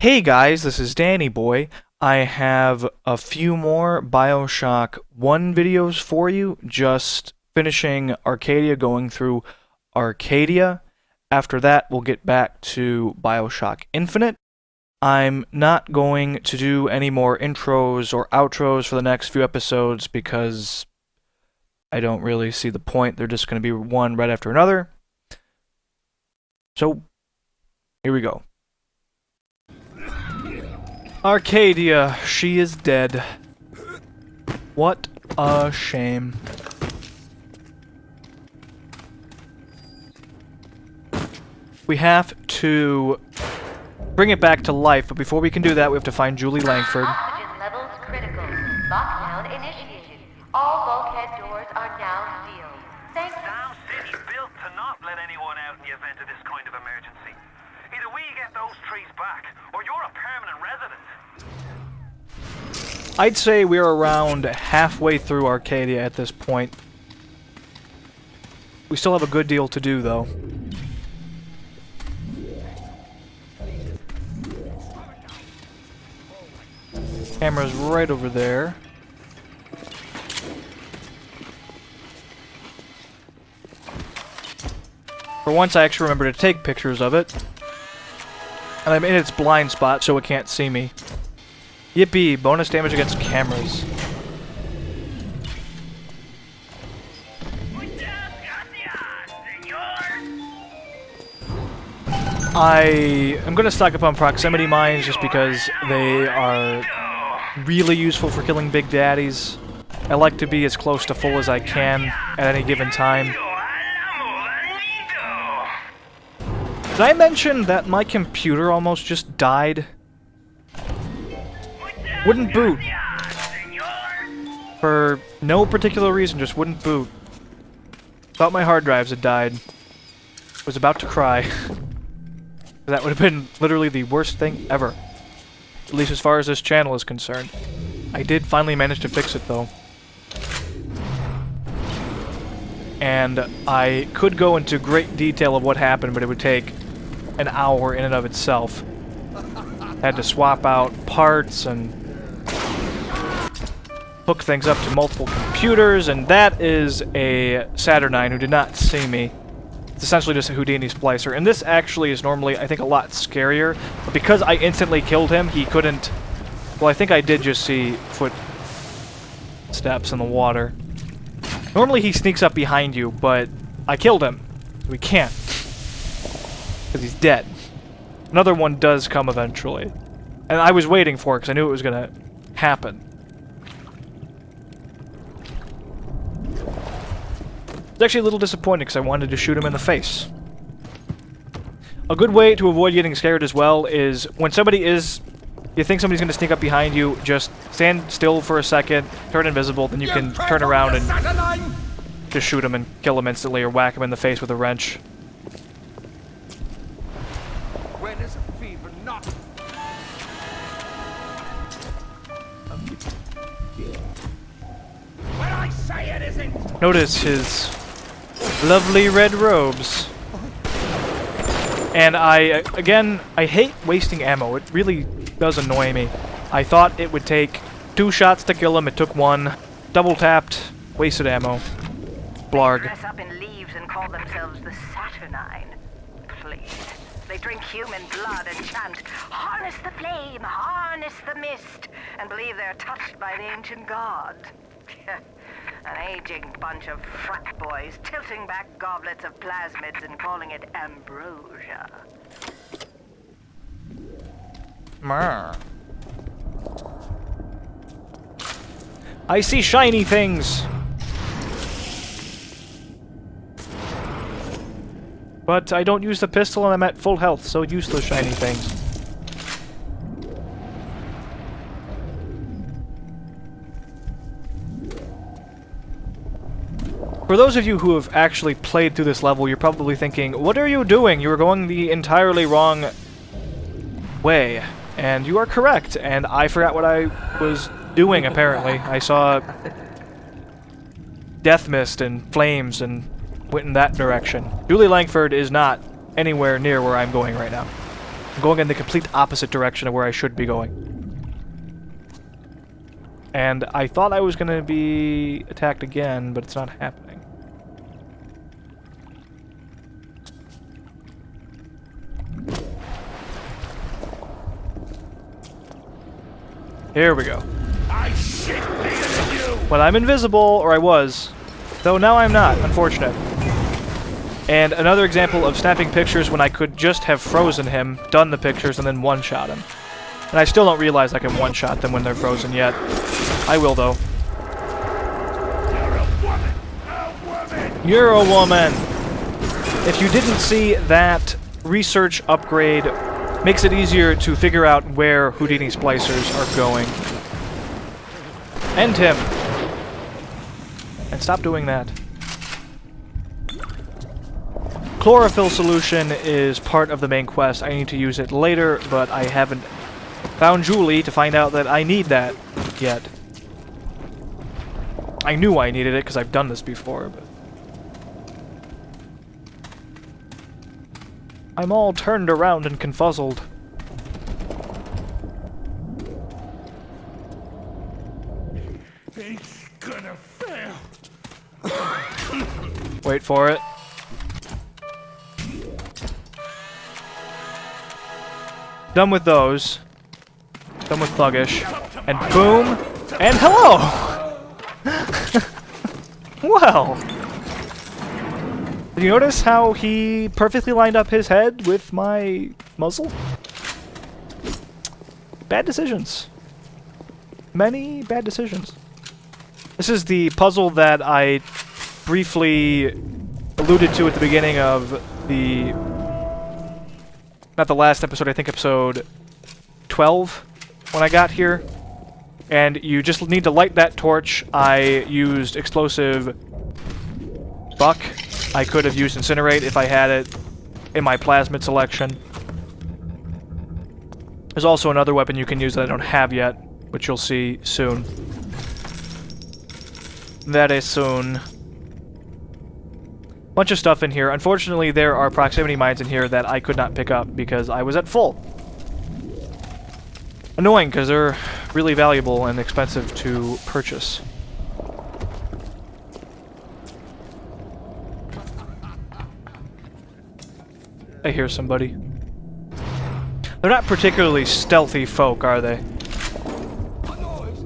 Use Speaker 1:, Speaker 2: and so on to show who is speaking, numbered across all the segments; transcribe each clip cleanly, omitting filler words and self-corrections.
Speaker 1: Hey guys, this is Danny Boy. I have a few more BioShock 1 videos for you, just finishing Arcadia, going through Arcadia. After that, we'll get back to BioShock Infinite. I'm not going to do any more intros or outros for the next few episodes because I don't really see the point. They're just going to be one right after another. So, here we go. Arcadia, she is dead. What a shame. We have to bring it back to life, but before we can do that, we have to find Julie Langford.
Speaker 2: Oxygen levels critical. Lockdown initiated. All bulkhead doors are now sealed. Thanks.
Speaker 3: Down City built to not let anyone out in the event of this kind of emergency. Either we get those trees back, or you're a permanent resident.
Speaker 1: I'd say we're around halfway through Arcadia at this point. We still have a good deal to do, though. Camera's right over there. For once, I actually remember to take pictures of it. And I'm in its blind spot, so it can't see me. Yippee! Bonus damage against cameras. I am going to stock up on proximity mines just because they are really useful for killing big daddies. I like to be as close to full as I can at any given time. Did I mention that my computer almost just died? Wouldn't boot. For no particular reason, just wouldn't boot. Thought my hard drives had died. Was about to cry. That would have been literally the worst thing ever. At least as far as this channel is concerned. I did finally manage to fix it, though. And I could go into great detail of what happened, but it would take an hour in and of itself. Had to swap out parts and hook things up to multiple computers, and that is a Saturnine who did not see me. It's essentially just a Houdini splicer, and this actually is normally, I think, a lot scarier, but because I instantly killed him, he couldn't... Well, I think I did just see footsteps in the water. Normally he sneaks up behind you, but I killed him. We can't. Because he's dead. Another one does come eventually. And I was waiting for it because I knew it was going to happen. It's actually a little disappointing because I wanted to shoot him in the face. A good way to avoid getting scared as well is when somebody is... You think somebody's going to sneak up behind you, just stand still for a second, turn invisible, then you can turn around and just shoot him and kill him instantly or whack him in the face with a wrench.
Speaker 4: When is a fever not? When I say it isn't.
Speaker 1: Notice his lovely red robes. And again, I hate wasting ammo. It really does annoy me. I thought it would take 2 shots to kill him. It took 1. Double tapped. Wasted ammo. Blarg.
Speaker 5: They dress up in leaves and call themselves the Saturnine. Please. They drink human blood and chant, "Harness the flame, harness the mist," and believe they're touched by the ancient god. An aging bunch of frat boys tilting back goblets of plasmids and calling it ambrosia.
Speaker 1: Marr. I see shiny things! But I don't use the pistol and I'm at full health, so use those shiny things. For those of you who have actually played through this level, you're probably thinking, what are you doing? You were going the entirely wrong way. And you are correct, and I forgot what I was doing, apparently. I saw death mist and flames and went in that direction. Julie Langford is not anywhere near where I'm going right now. I'm going in the complete opposite direction of where I should be going. And I thought I was going to be attacked again, but it's not happening. Here we go.
Speaker 4: I shit me in you!
Speaker 1: Well, I'm invisible, or I was. Though now I'm not, unfortunate. And another example of snapping pictures when I could just have frozen him, done the pictures, and then one-shot him. And I still don't realize I can one-shot them when they're frozen yet. I will, though.
Speaker 4: You're a woman! A woman!
Speaker 1: You're a woman! If you didn't see that research upgrade, makes it easier to figure out where Houdini splicers are going. End him! And stop doing that. Chlorophyll solution is part of the main quest. I need to use it later, but I haven't found Julie to find out that I need that yet. I knew I needed it because I've done this before, but... I'm all turned around and confuzzled.
Speaker 4: It's gonna fail.
Speaker 1: Wait for it. Done with those. Done with Thuggish. And boom! And hello! Well! Did you notice how he perfectly lined up his head with my muzzle? Bad decisions. Many bad decisions. This is the puzzle that I briefly alluded to at the beginning of the... Not the last episode, I think episode 12 when I got here. And you just need to light that torch. I used explosive buck. I could have used incinerate if I had it in my plasmid selection. There's also another weapon you can use that I don't have yet, which you'll see soon. Very soon. Bunch of stuff in here. Unfortunately, there are proximity mines in here that I could not pick up because I was at full. Annoying, because they're really valuable and expensive to purchase. I hear somebody. They're not particularly stealthy folk, are they?
Speaker 4: A noise.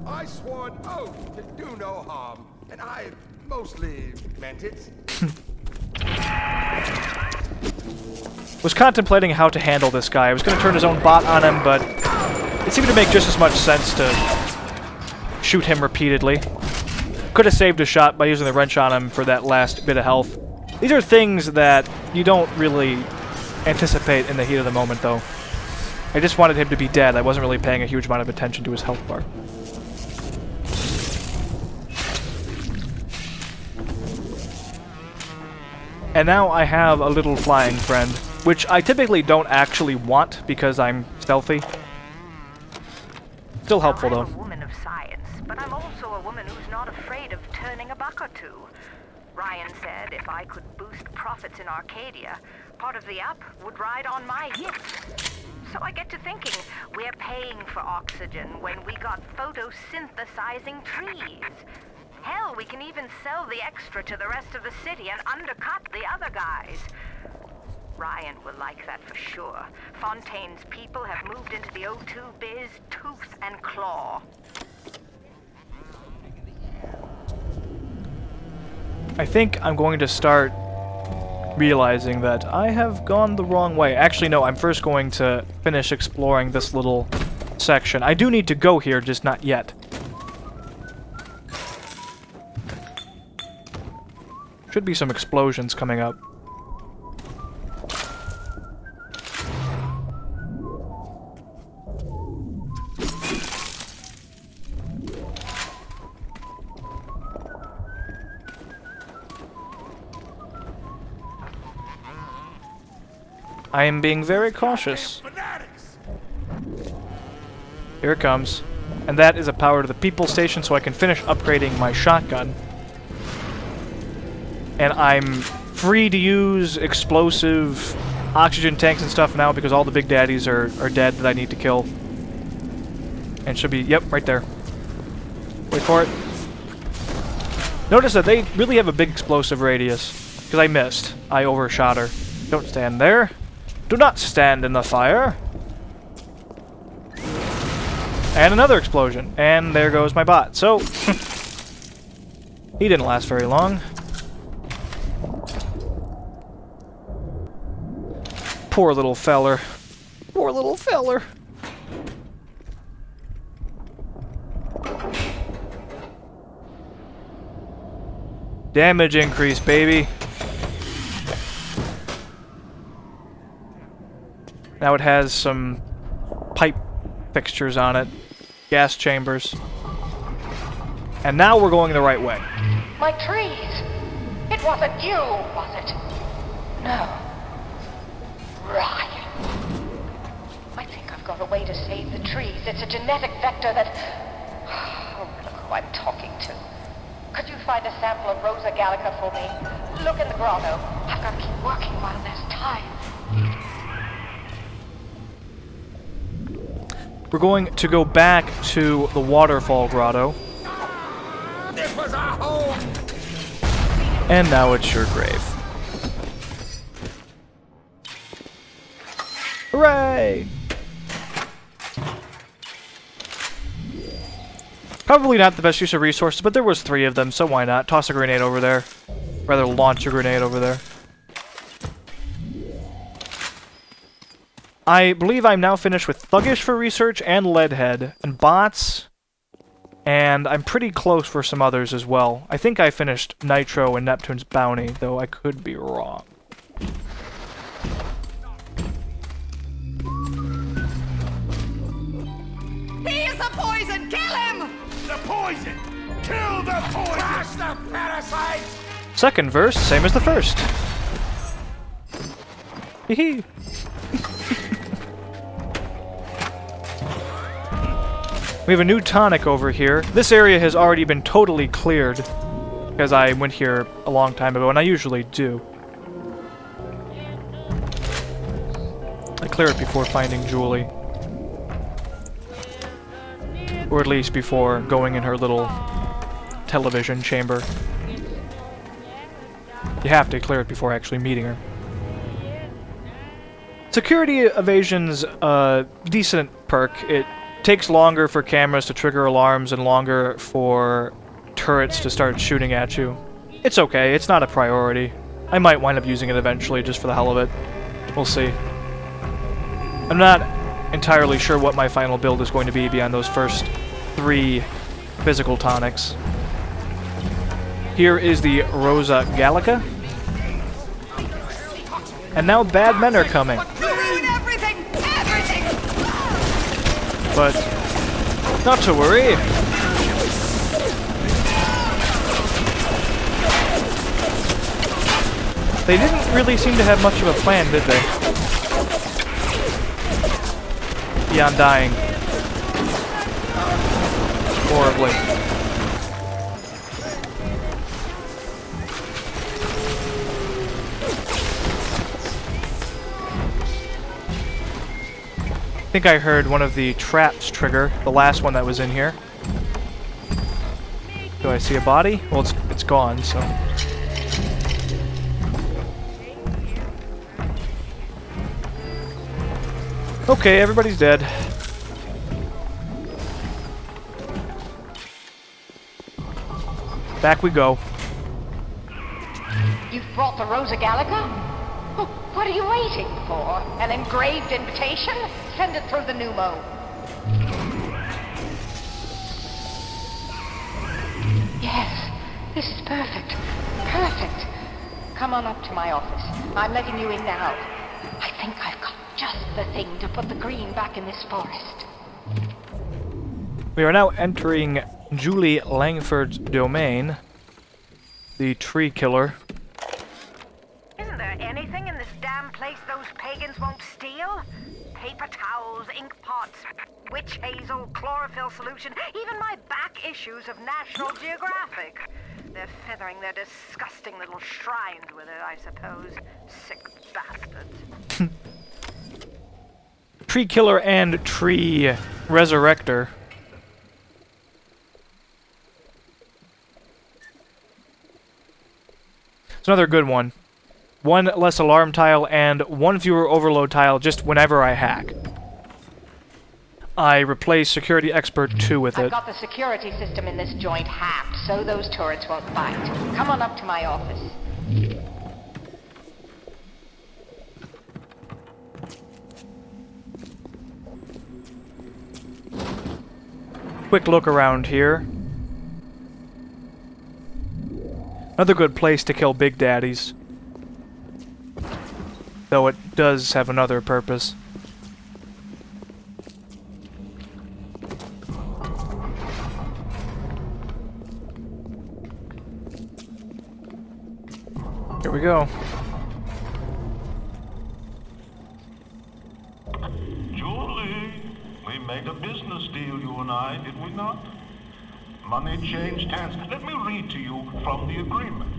Speaker 4: I swore an oath to do no harm, and I mostly meant it.
Speaker 1: Was contemplating how to handle this guy. I was going to turn his own bot on him, but it seemed to make just as much sense to shoot him repeatedly. Could have saved a shot by using the wrench on him for that last bit of health. These are things that you don't really anticipate in the heat of the moment, though. I just wanted him to be dead. I wasn't really paying a huge amount of attention to his health bar. And now I have a little flying friend, which I typically don't actually want because I'm stealthy. Still helpful, though.
Speaker 5: I'm a woman of science, but I'm also a woman who's not afraid of turning a buck or two. Ryan said if I could boost profits in Arcadia, part of the app would ride on my hits. So I get to thinking, we're paying for oxygen when we got photosynthesizing trees. Hell, we can even sell the extra to the rest of the city and undercut the other guys. Ryan will like that for sure. Fontaine's people have moved into the O2 biz tooth and claw.
Speaker 1: I think I'm going to start realizing that I have gone the wrong way. Actually, no, I'm first going to finish exploring this little section. I do need to go here, just not yet. Should be some explosions coming up. I am being very cautious.
Speaker 4: Fanatics!
Speaker 1: Here it comes. And that is a power to the people station so I can finish upgrading my shotgun. And I'm free to use explosive oxygen tanks and stuff now because all the big daddies are dead that I need to kill. And should be, yep, right there. Wait for it. Notice that they really have a big explosive radius. Because I missed. I overshot her. Don't stand there. Do not stand in the fire. And another explosion. And there goes my bot. So, he didn't last very long. Poor little feller. Poor little feller. Damage increase, baby. Now it has some pipe fixtures on it. Gas chambers. And now we're going the right way.
Speaker 2: My trees! It wasn't you, was it? No. Ryan. I think I've got a way to save the trees. It's a genetic vector that... Oh, look who I'm talking to. Could you find a sample of Rosa Gallica for me? Look in the grotto. I've got to keep working while there's time.
Speaker 1: We're going to go back to the waterfall grotto.
Speaker 4: This was our home!
Speaker 1: And now it's your grave. Hooray! Probably not the best use of resources, but there was 3 of them, so why not? Toss a grenade over there. Rather, launch a grenade over there. I believe I'm now finished with Thuggish for research and Leadhead and bots. And I'm pretty close for some others as well. I think I finished Nitro and Neptune's Bounty, though I could be wrong.
Speaker 5: He is a poison! Kill him!
Speaker 4: The poison! Kill the poison! Crush the parasite!
Speaker 1: Second verse, same as the first. Hee We have a new tonic over here. This area has already been totally cleared, because I went here a long time ago, and I usually do. I clear it before finding Julie. Or at least before going in her little television chamber. You have to clear it before actually meeting her. Security Evasion's a decent perk. It takes longer for cameras to trigger alarms and longer for turrets to start shooting at you. It's okay, it's not a priority. I might wind up using it eventually just for the hell of it. We'll see. I'm not entirely sure what my final build is going to be beyond those first 3 physical tonics. Here is the Rosa Gallica. And now bad men are coming. But not to worry. They didn't really seem to have much of a plan, did they? Beyond dying horribly. I think I heard one of the traps trigger, the last one that was in here. Do I see a body? Well, it's gone, so... Okay, everybody's dead. Back we go.
Speaker 2: You've brought the Rosa Gallica? Oh, what are you waiting for? An engraved invitation? Send it through the pneumo. Yes, this is perfect. Perfect. Come on up to my office. I'm letting you in now. I think I've got just the thing to put the green back in this forest.
Speaker 1: We are now entering Julie Langford's domain, the tree killer.
Speaker 5: Isn't there anything in this damn place those pagans won't steal? Paper towels, ink pots, witch hazel, chlorophyll solution, even my back issues of National Geographic. they're feathering their disgusting little shrines with it, I suppose. Sick bastards.
Speaker 1: Tree killer and tree resurrector. It's another good one. One less alarm tile and one fewer overload tile just whenever I hack. I replace Security Expert 2 with
Speaker 2: I've
Speaker 1: it.
Speaker 2: got the security system in this joint hacked, so those turrets won't bite. Come on up to my office.
Speaker 1: Quick look around here. Another good place to kill big daddies. Though it does have another purpose. Here we go.
Speaker 6: Julie, we made a business deal, you and I, did we not? Money changed hands. Let me read to you from the agreement.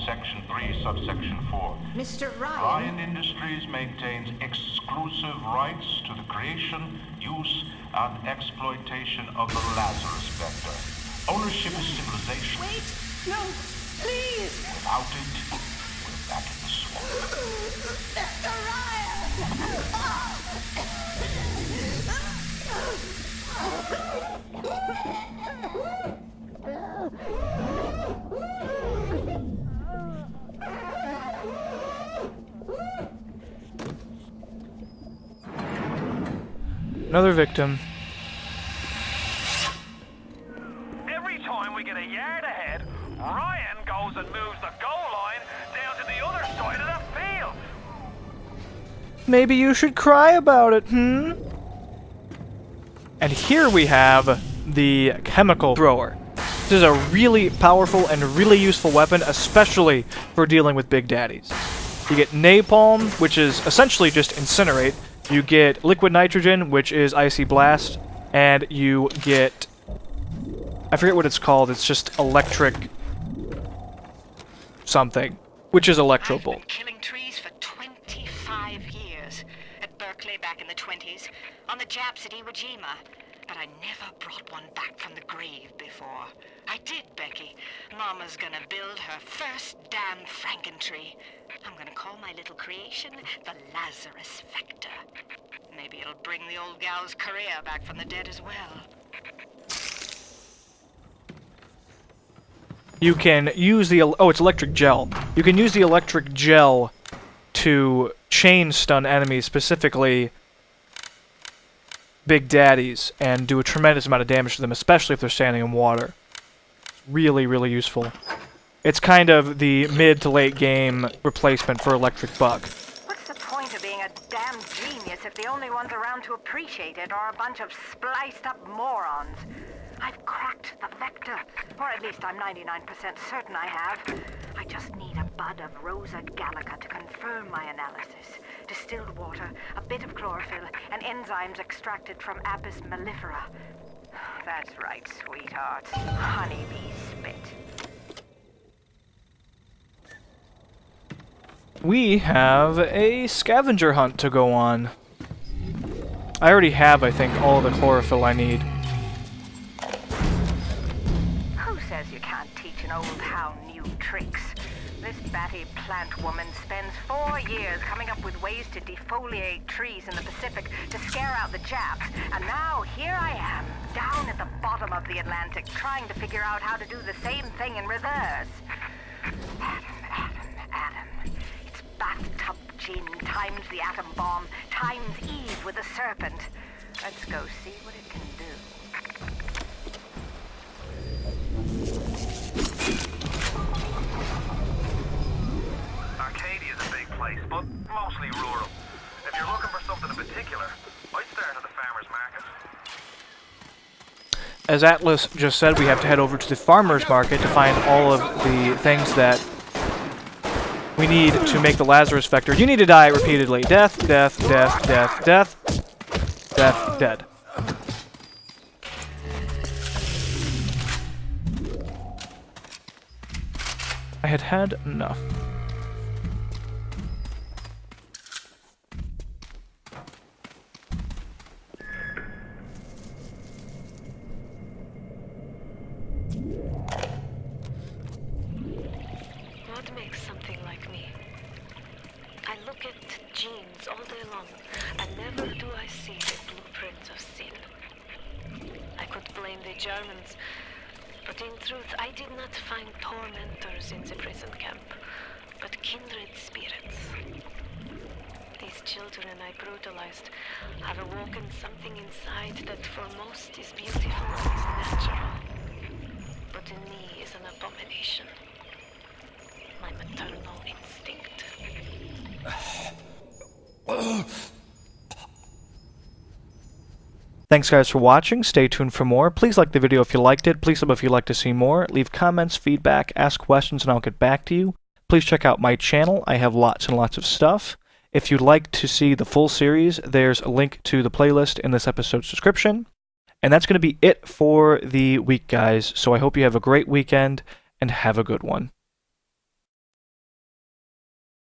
Speaker 6: Section 3, subsection 4.
Speaker 7: Mr. Ryan.
Speaker 6: Ryan Industries maintains exclusive rights to the creation, use, and exploitation of the Lazarus Vector. Ownership is civilization.
Speaker 7: Wait! No! Please!
Speaker 6: Without it, we're back in the swamp.
Speaker 7: Mr.
Speaker 1: Another victim.
Speaker 3: Every time we get a yard ahead, Ryan goes and moves the goal line down to the other side of the field.
Speaker 1: Maybe you should cry about it, And here we have the chemical thrower. This is a really powerful and really useful weapon, especially for dealing with big daddies. You get napalm, which is essentially just incinerate. You get liquid nitrogen, which is icy blast, and you get... I forget what it's called, it's just electric... something, which is electro
Speaker 5: I've
Speaker 1: bolt.
Speaker 5: been killing trees for 25 years. At Berkeley back in the 20s, on the Japs at Iwo Jima. But I never brought one back from the grave before. I did, Becky. Mama's gonna build her first damn Frankentree. I'm gonna call my little creation the Lazarus Vector. Maybe it'll bring the old gal's career back from the dead as well.
Speaker 1: You can use the... oh, it's electric gel. You can use the electric gel to chain stun enemies, specifically big daddies, and do a tremendous amount of damage to them, especially if they're standing in water. It's really, really useful. It's kind of the mid to late game replacement for electric buck.
Speaker 5: What's the point of being a damn genius if the only ones around to appreciate it are a bunch of spliced up morons? I've cracked the vector, or at least I'm 99% certain I have. I just need a bud of Rosa gallica to confirm my analysis. Distilled water, a bit of chlorophyll, and enzymes extracted from Apis mellifera. That's right, sweetheart. Honeybee spit.
Speaker 1: We have a scavenger hunt to go on. I already have, I think, all of the chlorophyll I need.
Speaker 5: Who says you can't teach an old hound new tricks? This batty plant woman spends 4 years coming up with ways to defoliate trees in the Pacific to scare out the Japs. And now here I am, down at the bottom of the Atlantic, trying to figure out how to do the same thing in reverse. Adam. It's bathtub gin times the atom bomb times Eve with a serpent. Let's go see what it can do.
Speaker 3: Arcadia is a big place, but mostly rural. If you're looking for something in particular, I'd start at the farmer's market.
Speaker 1: As Atlas just said, we have to head over to the farmer's market to find all of the things that we need to make the Lazarus Vector. You need to die repeatedly. Death, death, death, death, death, death, dead. had had enough.
Speaker 8: What makes something like me? I look at genes all day long, and never do I see the blueprints of sin. I could blame the Germans, but in truth I did not find tormentors in the prison camp, but kindred spirits. These children I brutalized have awoken something inside that for most is beautiful and is natural, but in me is an abomination. My maternal instinct.
Speaker 1: Thanks guys for watching. Stay tuned for more. Please like the video if you liked it. Please sub if you'd like to see more. Leave comments, feedback, ask questions, and I'll get back to you. Please check out my channel. I have lots and lots of stuff. If you'd like to see the full series, there's a link to the playlist in this episode's description. And that's going to be it for the week, guys. So I hope you have a great weekend and have a good one.